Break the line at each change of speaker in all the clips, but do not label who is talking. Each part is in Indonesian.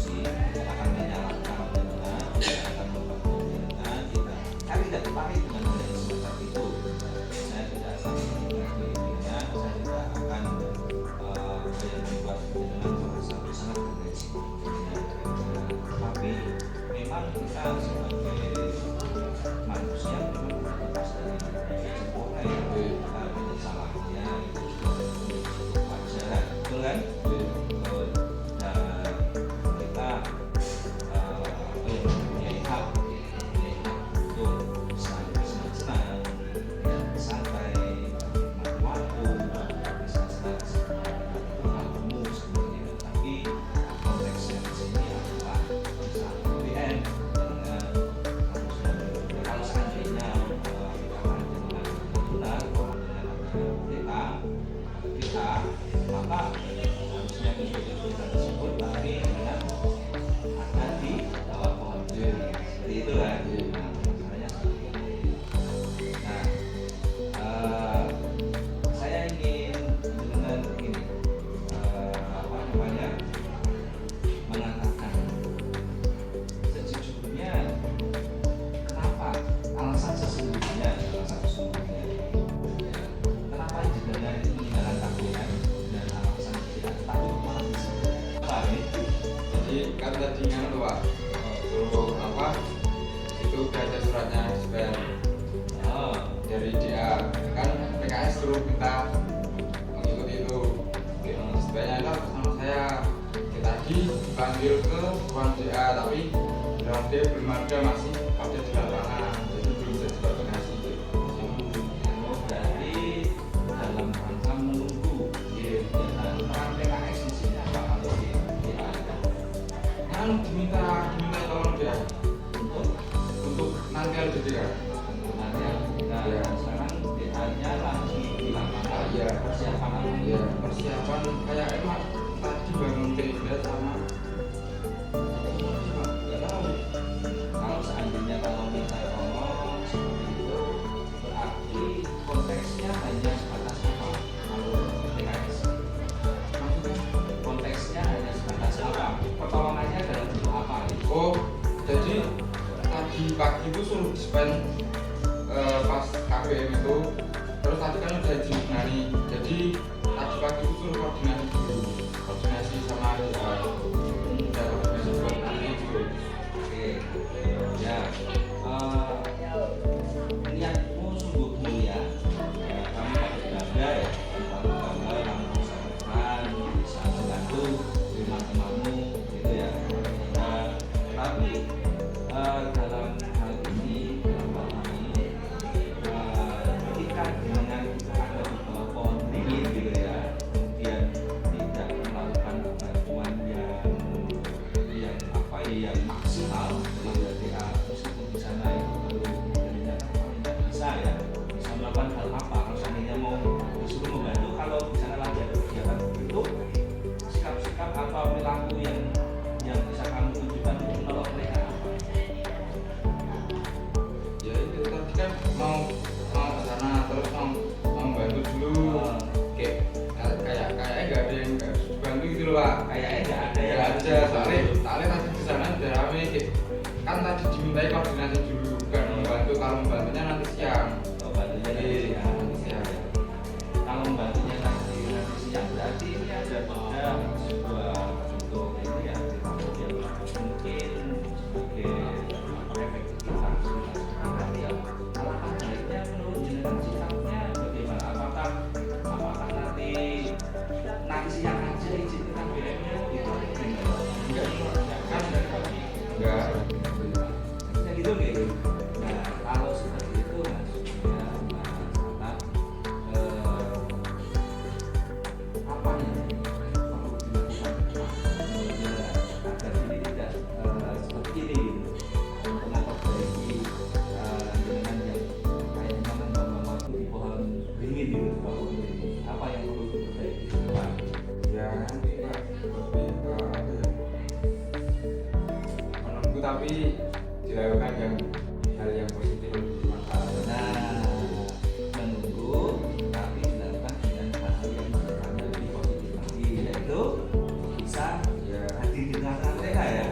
sih, tidak akan menyalahkan jenengan, tidak akan membantu jenengan, saya tidak tertarik dengan hal yang semacam itu. Saya tidak akan menikmati dirinya, saya tidak akan yang membuat jenengan merasa sangat beresiko. Tetapi memang kita sebagai manusia memang terlepas dari sempurna ya, ada salahnya itu cukup wajar, betul kan? Dan kita yang mempunyai hak untuk senang-senang, santai, menikmati waktu, bisa senang-senang seperti itu. Tapi konteksnya di sini adalah bisa BN dengan kalau seandainya dikatakan dengan benar dengan kita maka harusnya kita tersebut tapi dengan ada di bawah pohon seperti itu kan. Nah, masalahnya seperti itu. Nah, saya ingin dengan ini mengatakan sejujurnya kenapa alasan sesungguhnya kenapa jenengan itu meninggalkan takbiran dan alasan tidak takut malah disebut apa ini?
Jadi kan tadi kan tuh Pak, suruh apa itu udah ada suratnya supaya dari DA kan PKS suruh kita mengikuti itu. Sebenarnya itu sama saya tadi dipanggil ke ruang DA tapi ruang DA belum ada, masih ada di lapangan, jadi belum bisa dikoordinasi.
Berarti dalam rangka menunggu peran PKS di sini apa kalau di DA
Kan diminta tolong DA untuk nanti ada DA.
Nah, sekarang DA-nya lagi di lapangan.
Iya,
Persiapan apa?
ya persiapan kayak emang tadi bangun tenda sama
Nggak tahu. Kalau seandainya kalau minta tolong seperti itu, berarti konteksnya hanya sebatas apa? Kalau PKS, konteksnya hanya sebatas apa? Pertolongannya dalam bentuk apa?
oh jadi tadi pagi itu suruh dispen pas KBM itu, terus tadi kan udah dimenani, jadi tadi pagi itu suruh koordinasi dulu, koordinasi sama DA, udah koordinasi buat nanti dulu.
Oke, ya. Niatmu sungguh mulia. Kami patut bangga ya, patut bangga kamu bisa berperan, bisa membantu teman-temanmu, gitu ya. Tapi dalam hal ini, ketika dengan ada di bawah pohon beringin gitu ya, kemudian tidak melakukan bantuan yang maksimal dari DA meskipun di sana itu terlihat tidak bisa ya, bisa melakukan hal apa kalau seandainya mau disuruh membantu, kalau di sana lagi ada kegiatan begitu, sikap-sikap atau perilaku yang bisa kamu tunjukkan untuk menolong mereka apa?
Ya itu tadi kan mau ke sana terus mau bantu dulu, kayaknya nggak ada yang harus dibantu gitu loh Pak.
Kayaknya nggak ada ya.
Nggak ada, soalnya tadi di sana udah rame kan tadi dimintai koordinasi dulu, bukan membantu, kalau membantunya nanti siang.
Oh, bantunya nanti siang. Kalau membantunya nanti siang berarti ini ada sebuah bentuk ini ya, yang mungkin sebagai efektivitas berarti ya alangkah baiknya menurut jenengan sikapnya bagaimana? Apakah nanti siang aja izin kita BM-nya itu enggak kan dari pagi
Enggak.
ya gitu gitu. Nah kalau seperti itu maksudnya masalah apa yang perlu dilakukan agar ini tidak seperti ini untuk memperbaiki dengan yang kayaknya membawa waktu di pohon beringin gitu, pohon beringin. Apa yang perlu diperbaiki?
Ya nanti Pak, lebih ke apa ya, menunggu tapi dilakukan hal yang positif untuk bermanfaat.
Nah, menunggu tapi dilakukan dengan hal-hal yang sifatnya lebih positif lagi, yaitu bisa
Ya
hadir di tengah-tengah mereka ya.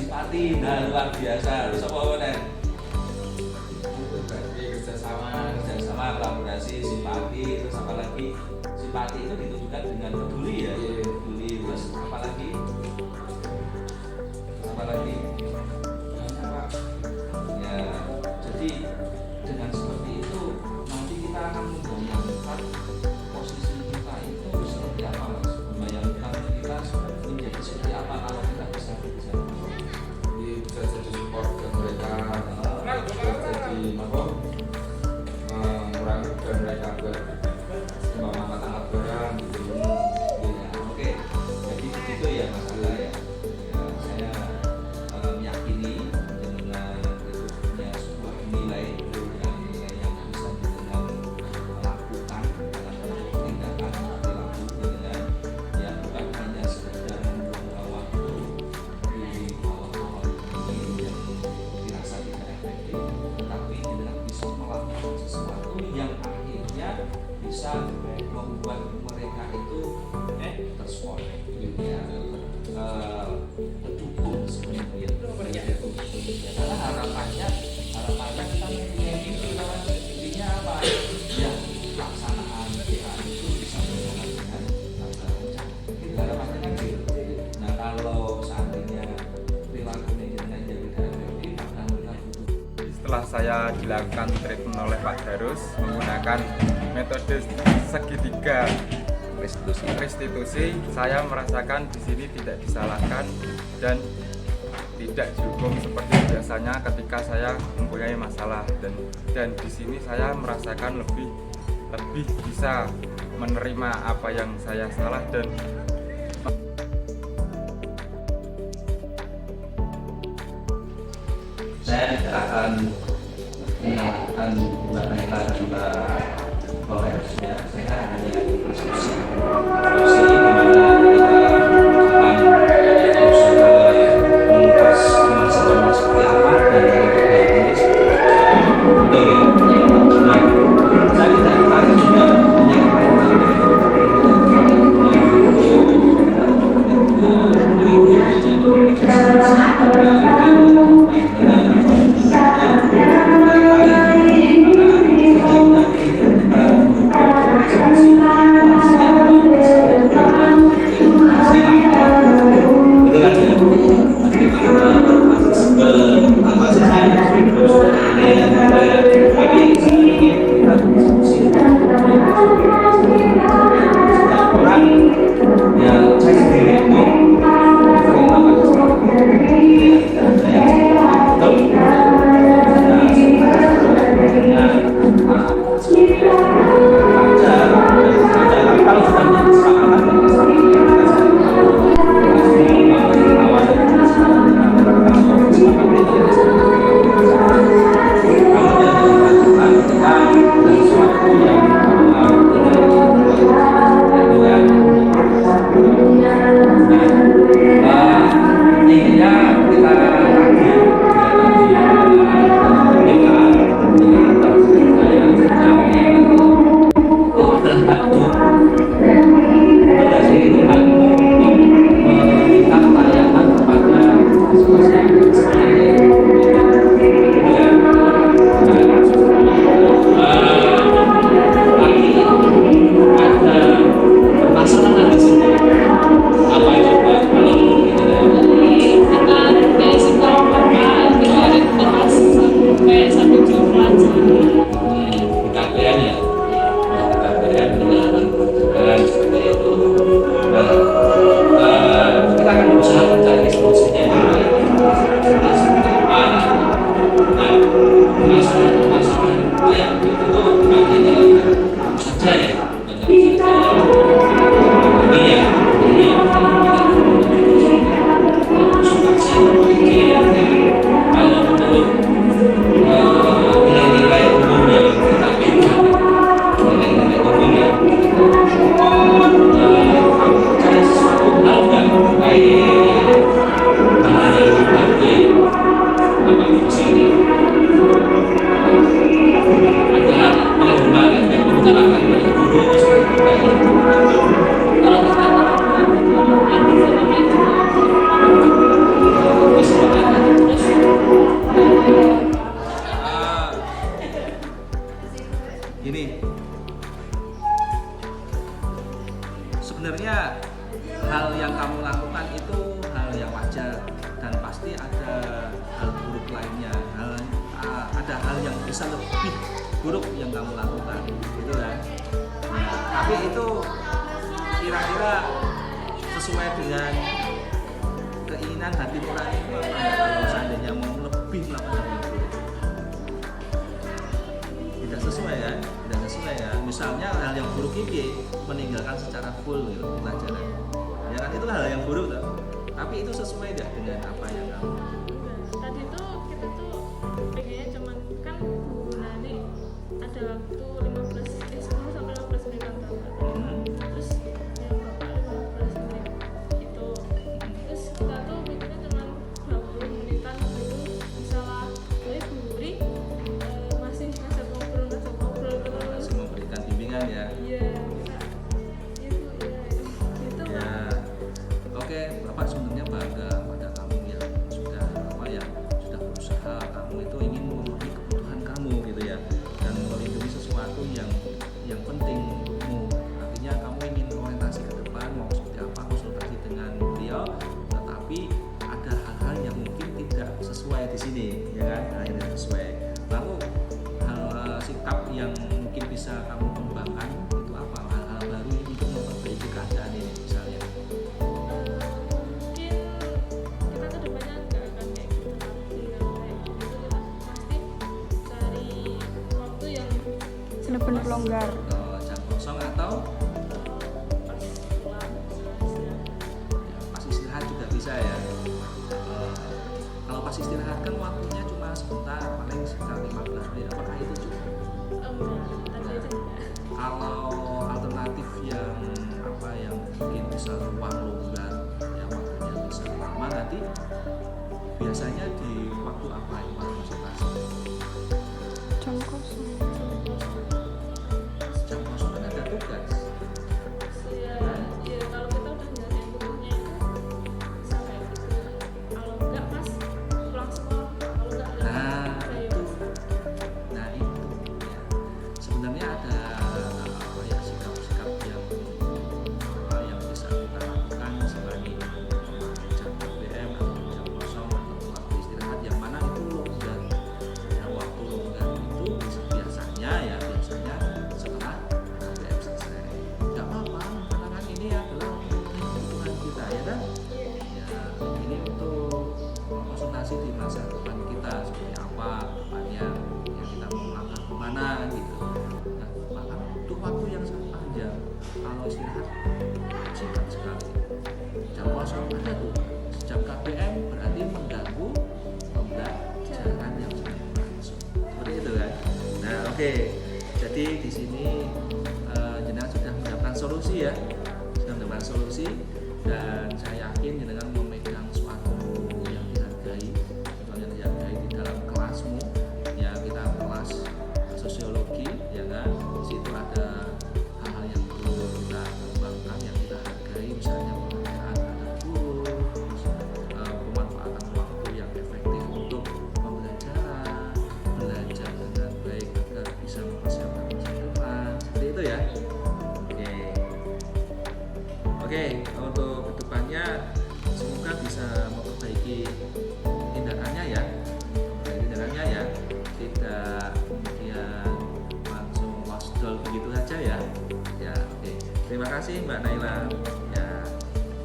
simpati. Nah, luar biasa. Terus apa nih?
Berarti
kerjasama, kolaborasi, simpati. Terus apa lagi? Simpati itu ditujukan dengan peduli ya.
Iya.
Peduli. Terus apa lagi? Apa lagi? Ya, jadi dengan seperti itu nanti kita akan membayangkan posisi kita itu seperti apa, Mas? Membayangkan kita menjadi seperti apa kalau kita bisa berbicara.
Jadi bisa jadi support ke mereka, bisa jadi apa? Mengurangi beban mereka buat mengangkat barang gitu.
Ya, oke. Jadi begitu ya Mas Angga ya. Ya, saya meyakini dengan itu punya sebuah nilai yang bisa dengan melakukan dalam bentuk tindakan perilaku dengan yang bukan hanya sekedar membuang waktu di awal-awal ini yang dirasa tidak efektif, tetapi dengan bisa melakukan sesuatu yang akhirnya bisa membuat mereka itu terspon ya, terdukung sebenarnya. Ya, karena harapannya kita mempunyai mimpi, mimpinya apa? Ya, pelaksanaan PA itu bisa berjalan dengan lancar. Itu harapannya kan gitu. Nah, kalau seandainya perilaku manajemen yang tidak efektif, maka mereka butuh.
Setelah saya dilakukan treatment oleh Pak Darus menggunakan metode segitiga restitusi, saya merasakan di sini tidak disalahkan dan tidak dihukum seperti biasanya ketika saya mempunyai masalah, dan di sini saya merasakan lebih bisa menerima apa yang saya salah dan
saya tidak akan menyalahkan Mbak Nela dan Mbak Polres ya. Saya hanya diskusi di mana kita akan berusaha mengupas masalahnya seperti apa dan ini seperti apa. Betul ya? Nah, saya tidak akan juga
ada hal buruk lainnya, ada hal yang bisa lebih buruk yang kamu lakukan, gitu kan? Nah, tapi itu kira-kira sesuai dengan keinginan hati nurani apa enggak kalau seandainya mau lebih melakukan hal yang buruk? Tidak sesuai kan? Tidak sesuai kan? Misalnya hal yang buruk ini meninggalkan secara full gitu, pelajaran. Ya kan itu hal yang buruk tuh. Tapi itu sesuai tidak dengan apa yang kamu?
Tadi tuh kita tuh pengennya cuman kan nanti ada waktu 10 sampai 15 menit kan terus yang bapak 15 menit itu terus kita tuh mikirnya cuman 20 menitan gitu misalnya Bu Wuri masih ngajak ngobrol terus
Masih memberikan bimbingan ya.
iya itu gitu
Ya, oke, Bapak sebenarnya bangga pada kamu yang sudah sudah berusaha, kamu itu ingin memenuhi kebutuhan kamu gitu ya, dan melindungi sesuatu yang penting untukmu. Artinya kamu ingin orientasi ke depan mau seperti apa, konsultasi dengan beliau, tetapi ada hal-hal yang mungkin tidak sesuai di sini, ya kan? Hal yang tidak sesuai. Lalu hal sikap yang mungkin bisa kamu kembangkan itu apa? Hal-hal baru untuk memperbaiki keadaan ini misalnya.
Mungkin kita ke depannya nggak akan kayak gitu lagi kalau kayak gitu kita pasti cari waktu yang
Bener-bener longgar.
Jam kosong atau
pas pulang
pas istirahat juga bisa ya. Kalau pas istirahat kan waktunya cuma sebentar, paling sekitar 15 menit, apakah itu cukup?
tadi aja
Kalau alternatif yang mungkin bisa ruang longgar yang waktunya bisa lama nanti biasanya di waktu apa yang konsultasi?
Jam kosong.
Jam kosong kan ada tugas.
ya kalau kita udah nyelesain tugasnya itu bisa kayak gitu kalau enggak pas pulang sekolah kalau enggak
Nah
kayak
itu, nah itu ya. Sebenarnya ada sikap-sikap yang bisa kita lakukan selain jam BM atau jam kosong atau waktu istirahat yang mana itu longgar. Nah, waktu longgar itu biasanya setelah BM selesai. Gak apa-apa, karena kan ini adalah kebutuhan kita ya kan? Ya, ini untuk konsultasi di masa depan kita seperti apa depannya yang kita mau melangkah kemana gitu. Nah, maka butuh waktu yang sangat panjang. Kalau istirahat singkat sekali. Jam kosong ada tuh. Sejak KBM berarti mengganggu pembelajaran yang sedang berlangsung. Seperti itu kan. Nah, oke. Jadi di sini jenengan sudah mendapatkan solusi ya. Sudah mendapatkan solusi dan saya yakin jenengan memegang suatu yang dihargai, yang dihargai di dalam kelasmu. Ya kita kelas sosiologi, ya kan. Di situ ada hal-hal yang perlu kita kembangkan, yang kita hargai, misalnya pengertian ada guru, terus, pemanfaatan waktu yang efektif untuk pembelajaran, belajar dengan baik agar bisa mempersiapkan masa depan, seperti itu ya. Oke, untuk kedepannya semoga bisa memperbaiki tindakannya ya, tidak kemudian langsung lost doll begitu saja ya. Ya, oke. Terima kasih Mbak Naila. Ya,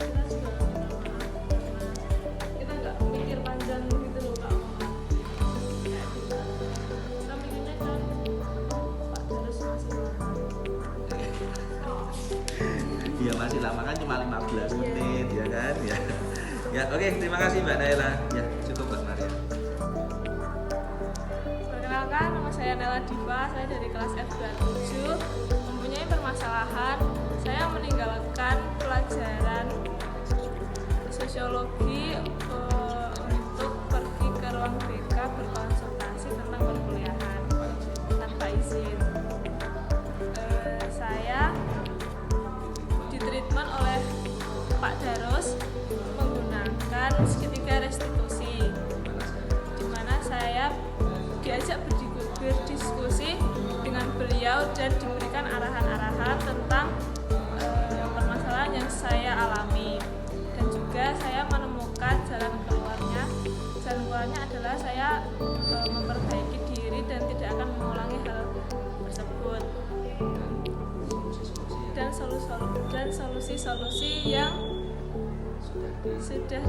kita juga minta maaf karena kita nggak mikir panjang gitu loh Kak kayak gitu kita mikirnya kan Pak harus masih lama
dia masih lama kan cuma 15 menit ya kan ya. Ya, oke, terima kasih Mbak Naila. Ya, cukup Mbak Maria.
Perkenalkan, nama saya Nela Diva, saya dari kelas F27 mempunyai permasalahan saya meninggalkan pelajaran sosiologi untuk pergi ke ruang BK berkonsultasi tentang perkuliahan tanpa izin. Saya ditreatment oleh Pak Daros menggunakan segitiga restitusi, di mana saya diajak berdiskusi dengan beliau dan diberikan arahan-arahan tentang permasalahan yang saya alami, dan juga saya menemukan jalan keluarnya caranya adalah saya memperbaiki diri dan tidak akan mengulangi hal tersebut, dan solusi-solusi yang
sudah
sudah